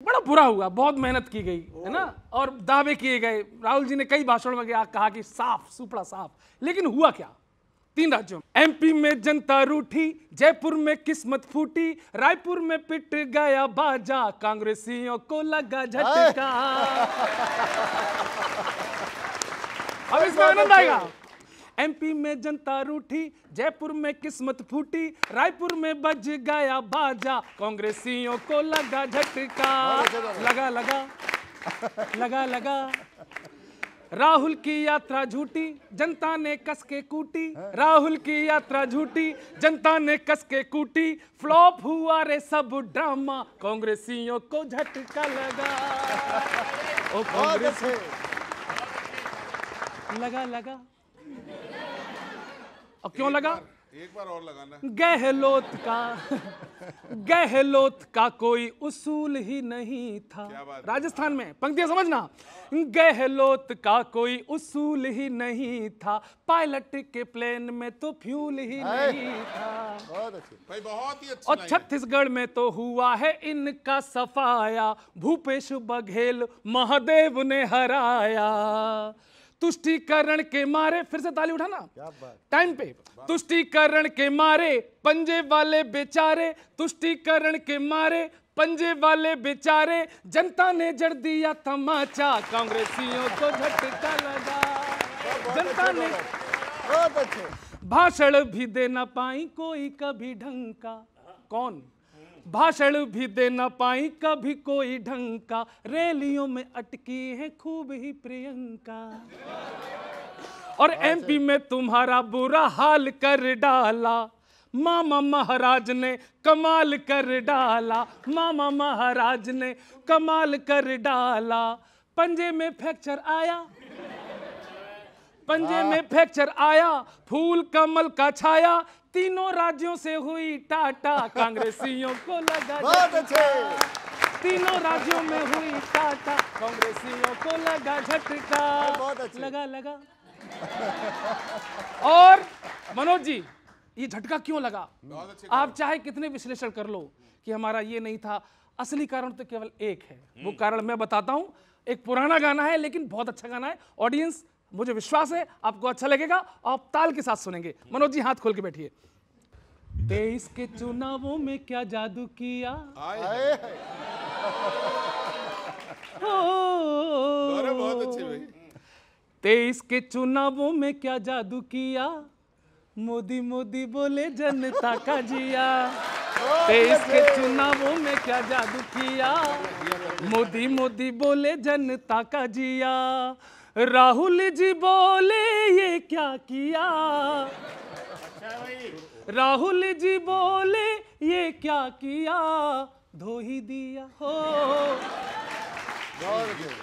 बड़ा बुरा हुआ, बहुत मेहनत की गई है ना, और दावे किए गए। राहुल जी ने कई भाषणों में कहा कि साफ सुपड़ा साफ, लेकिन हुआ क्या? 3 राज्यों में एमपी में जनता रूठी, जयपुर में किस्मत फूटी, रायपुर में पिट गया बाजा, कांग्रेसियों को लगा झटका। अब इसमें आनंद आएगा। एमपी में जनता रूठी, जयपुर में किस्मत फूटी, रायपुर में बज गया बाजा, कांग्रेसियों को लगा झटका। लगा लगा लगा लगा। राहुल की यात्रा झूठी, जनता ने कस के कूटी, राहुल की यात्रा झूठी, जनता ने कस के कूटी, फ्लॉप हुआ रे सब ड्रामा, कांग्रेसियों को झटका लगा। ओ कांग्रेस लगा लगा। और क्यों लगा? एक बार और लगाना। गहलोत का कोई उसूल ही नहीं था। राजस्थान में पंक्तियां समझना। गहलोत का कोई उसूल ही नहीं था, पायलट के प्लेन में तो फ्यूल ही नहीं था। भाई बहुत ही अच्छा। और छत्तीसगढ़ में तो हुआ है इनका सफाया, भूपेश बघेल महादेव ने हराया। तुष्टीकरण के मारे, फिर से ताली उठाना टाइम पे। तुष्टीकरण के मारे पंजे वाले बेचारे, तुष्टीकरण के मारे पंजे वाले बेचारे, जनता ने जड़ दिया तमाचा, कांग्रेसियों को झटका लगा। जनता ने भाषण भी दे ना पाई कोई कभी ढंग का। कौन? भाषण भी दे ना पाई कभी कोई ढंग का, रैलियों में अटकी है खूब ही प्रियंका। और एमपी में तुम्हारा बुरा हाल कर डाला, मामा महाराज ने कमाल कर डाला, मामा महाराज ने कमाल कर डाला। पंजे में फ्रैक्चर आया, पंजे में फ्रैक्चर आया, फूल कमल का छाया, तीनों राज्यों से हुई टाटा, कांग्रेसियों को लगा झटका। तीनों राज्यों में हुई टाटा, कांग्रेसियों को लगा झटका। लगा लगा। और मनोज जी, ये झटका क्यों लगा? आप चाहे कितने विश्लेषण कर लो कि हमारा ये नहीं था, असली कारण तो केवल एक है। वो कारण मैं बताता हूं। एक पुराना गाना है लेकिन बहुत अच्छा गाना है। ऑडियंस, मुझे विश्वास है आपको अच्छा लगेगा, आप ताल के साथ सुनेंगे। मनोज जी हाथ खोल के बैठिए। 23 के चुनावों में क्या जादू किया, बहुत अच्छे भाई। 23 के चुनावों में क्या जादू किया, मोदी मोदी बोले जनता का जिया। 23 के चुनावों में क्या जादू किया, मोदी मोदी बोले जनता का जिया। राहुल जी बोले ये क्या किया, राहुल जी बोले ये क्या किया, धो ही दिया हो।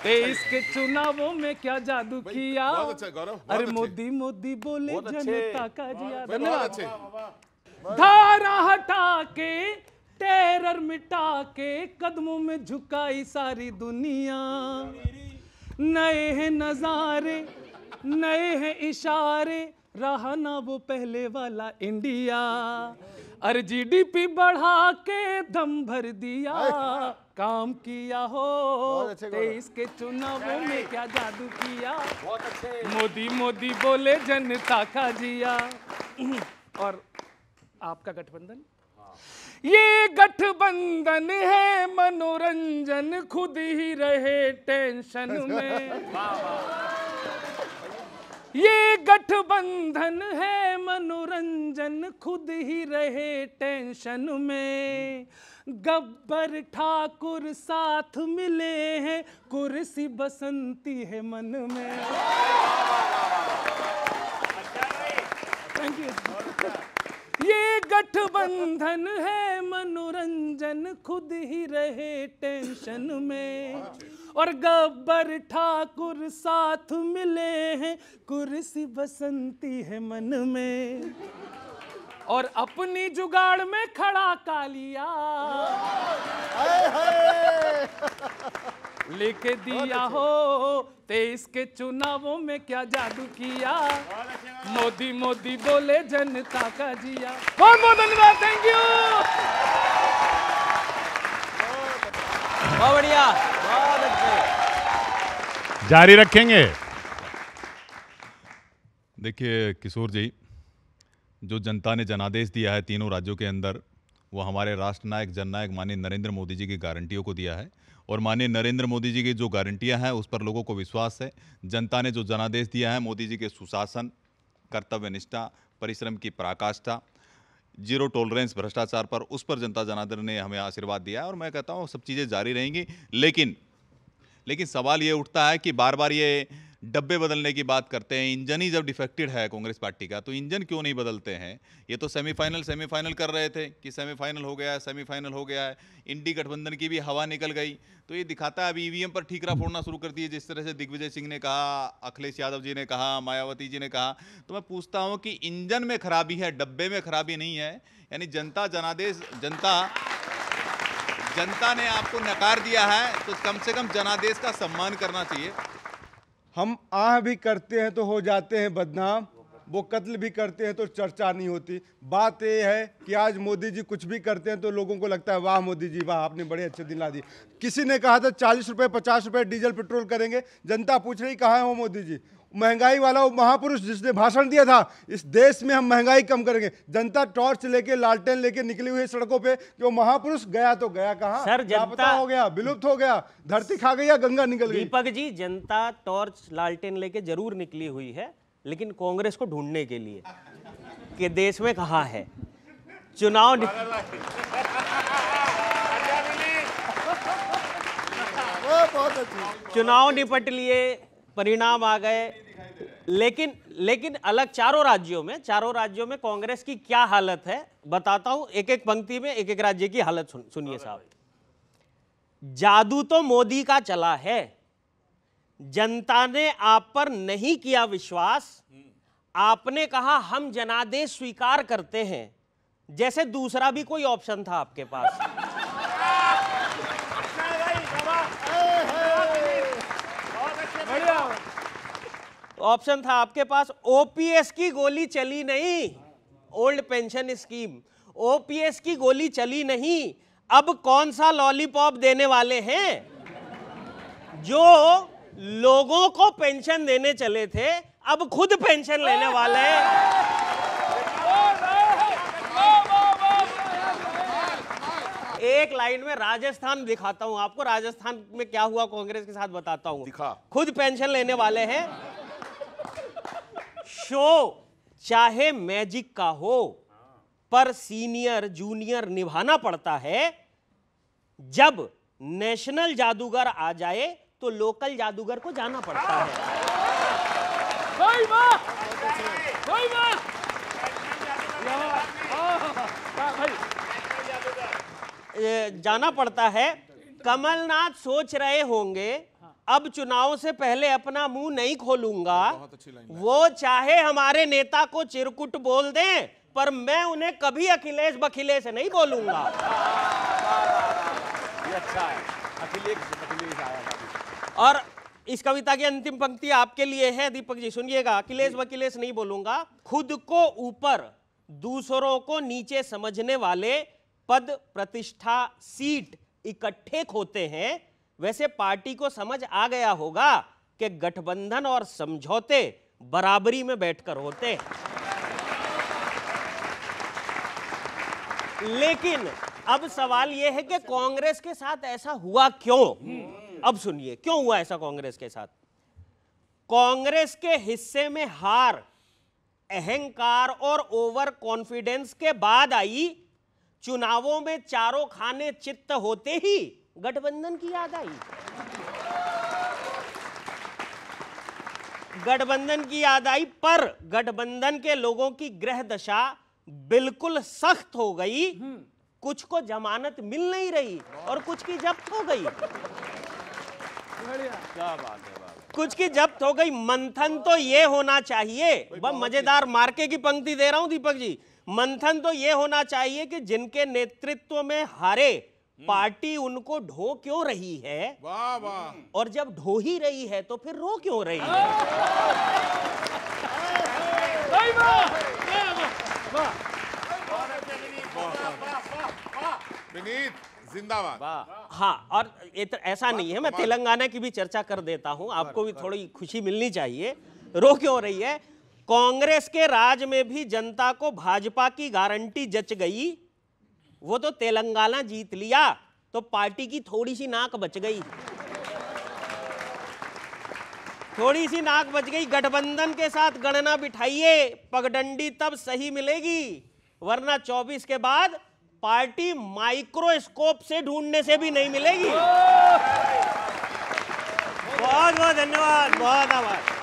23 के चुनावों में क्या जादू किया, अरे मोदी मोदी बोले जनता का जिया। धन्यवाद। धारा हटा के, टेरर मिटा के, कदमों में झुकाई सारी दुनिया। नए हैं नजारे, नए हैं इशारे, रहा ना वो पहले वाला इंडिया। अरे जीडीपी बढ़ा के दम भर दिया, काम किया हो। 23 के चुनावों में क्या जादू किया, मोदी मोदी बोले जनता का जिया। और आपका गठबंधन, ये गठबंधन है मनोरंजन, खुद ही रहे टेंशन में। ये गठबंधन है मनोरंजन, खुद ही रहे टेंशन में। गब्बर ठाकुर साथ मिले हैं, कुर्सी बसंती है मन में। Thank you. ये गठबंधन है मनोरंजन, खुद ही रहे टेंशन में। और गब्बर ठाकुर साथ मिले हैं, कुर्सी बसंती है मन में। और अपनी जुगाड़ में खड़ा कालिया लेके दिया हो। 23 के चुनावों में क्या जादू किया, मोदी मोदी बोले जनता का जिया। बहुत बहुत धन्यवाद। Thank you. बहुत बढ़िया, बहुत अच्छे। जारी रखेंगे। देखिए किशोर जी, जो जनता ने जनादेश दिया है तीनों राज्यों के अंदर, वो हमारे राष्ट्रनायक जननायक माननीय नरेंद्र मोदी जी की गारंटियों को दिया है। और माननीय नरेंद्र मोदी जी की जो गारंटियां हैं उस पर लोगों को विश्वास है। जनता ने जो जनादेश दिया है, मोदी जी के सुशासन, कर्तव्य निष्ठा, परिश्रम की पराकाष्ठा, जीरो टॉलरेंस भ्रष्टाचार पर, उस पर जनता जनार्दन ने हमें आशीर्वाद दिया है। और मैं कहता हूँ सब चीज़ें जारी रहेंगी। लेकिन सवाल ये उठता है कि बार बार ये डब्बे बदलने की बात करते हैं। इंजन ही जब डिफेक्टेड है कांग्रेस पार्टी का, तो इंजन क्यों नहीं बदलते हैं? ये तो सेमीफाइनल कर रहे थे कि सेमीफाइनल हो गया है, सेमीफाइनल हो गया है। इंडी गठबंधन की भी हवा निकल गई। तो ये दिखाता है अभी ईवीएम पर ठीकरा फोड़ना शुरू कर दिए, जिस तरह से दिग्विजय सिंह ने कहा, अखिलेश यादव जी ने कहा, मायावती जी ने कहा। तो मैं पूछता हूँ कि इंजन में खराबी है, डब्बे में खराबी नहीं है? यानी जनता ने आपको नकार दिया है, तो कम से कम जनादेश का सम्मान करना चाहिए। हम आह भी करते हैं तो हो जाते हैं बदनाम, वो कत्ल भी करते हैं तो चर्चा नहीं होती। बात ये है कि आज मोदी जी कुछ भी करते हैं तो लोगों को लगता है वाह मोदी जी वाह, आपने बड़े अच्छे दिन ला दिए। किसी ने कहा था 40 रुपये 50 रुपये डीजल पेट्रोल करेंगे, जनता पूछ रही कहाँ है वो मोदी जी? महंगाई वाला वो महापुरुष जिसने भाषण दिया था, इस देश में हम महंगाई कम करेंगे, जनता टॉर्च लेके लालटेन लेके निकली हुई है सड़कों पे कि वो महापुरुष गया तो गया कहाँ? सर, लापता हो गया, विलुप्त हो गया, धरती खा गई या गंगा निकल गई? दीपक जी, जनता टॉर्च लालटेन लेके जरूर निकली हुई है, लेकिन कांग्रेस को ढूंढने के लिए कि देश में कहाँ है। चुनाव निपट लिए, परिणाम आ गए, लेकिन अलग चारों राज्यों में कांग्रेस की क्या हालत है बताता हूं। एक एक पंक्ति में एक एक राज्य की हालत सुनिए साहब। जादू तो मोदी का चला है, जनता ने आप पर नहीं किया विश्वास, आपने कहा हम जनादेश स्वीकार करते हैं, जैसे दूसरा भी कोई ऑप्शन था आपके पास। ऑप्शन था आपके पास। ओपीएस की गोली चली नहीं, ओल्ड पेंशन स्कीम, ओपीएस की गोली चली नहीं। अब कौन सा लॉलीपॉप देने वाले हैं? जो लोगों को पेंशन देने चले थे, अब खुद पेंशन लेने वाले हैं। एक लाइन में राजस्थान दिखाता हूं आपको, राजस्थान में क्या हुआ कांग्रेस के साथ बताता हूं। खुद पेंशन लेने वाले हैं। शो चाहे मैजिक का हो, पर सीनियर जूनियर निभाना पड़ता है। जब नेशनल जादूगर आ जाए तो लोकल जादूगर को जाना पड़ता है। जाना पड़ता है। कमलनाथ सोच रहे होंगे अब चुनाव से पहले अपना मुंह नहीं खोलूंगा, वो चाहे हमारे नेता को चिरकुट बोल दें, पर मैं उन्हें कभी अखिलेश बखिलेश नहीं बोलूंगा। अच्छा है, अखिलेश आया। और इस कविता की अंतिम पंक्ति आपके लिए है दीपक जी, सुनिएगा। अखिलेश वकीलेश नहीं बोलूंगा। खुद को ऊपर दूसरों को नीचे समझने वाले पद प्रतिष्ठा सीट इकट्ठे होते हैं। वैसे पार्टी को समझ आ गया होगा कि गठबंधन और समझौते बराबरी में बैठकर होते। लेकिन अब सवाल यह है कि कांग्रेस के साथ ऐसा हुआ क्यों? अब सुनिए क्यों हुआ ऐसा कांग्रेस के साथ। कांग्रेस के हिस्से में हार अहंकार और ओवर कॉन्फिडेंस के बाद आई। चुनावों में चारों खाने चित्त होते ही गठबंधन की याद आई। गठबंधन की याद आई, पर गठबंधन के लोगों की ग्रह दशा बिल्कुल सख्त हो गई। कुछ को जमानत मिल नहीं रही और कुछ की जब्त हो गई। क्या बात है, कुछ की जब्त हो गई। मंथन तो ये होना चाहिए, वह मजेदार मार्के की पंक्ति दे रहा हूं दीपक जी। मंथन तो ये होना चाहिए कि जिनके नेतृत्व में हारे पार्टी उनको ढो क्यों रही है। वाह वाह। और जब ढो ही रही है तो फिर रो क्यों रही है। विनीत, जिंदाबाद। हाँ, और ऐसा नहीं है, मैं तेलंगाना की भी चर्चा कर देता हूं, आपको भी थोड़ी खुशी मिलनी चाहिए। रो क्यों रही है? कांग्रेस के राज में भी जनता को भाजपा की गारंटी जच गई, वो तो तेलंगाना जीत लिया तो पार्टी की थोड़ी सी नाक बच गई, थोड़ी सी नाक बच गई। गठबंधन के साथ गणना बिठाइए, पगडंडी तब सही मिलेगी, वरना 24 के बाद पार्टी माइक्रोस्कोप से ढूंढने से भी नहीं मिलेगी। बहुत बहुत धन्यवाद, बहुत आभार।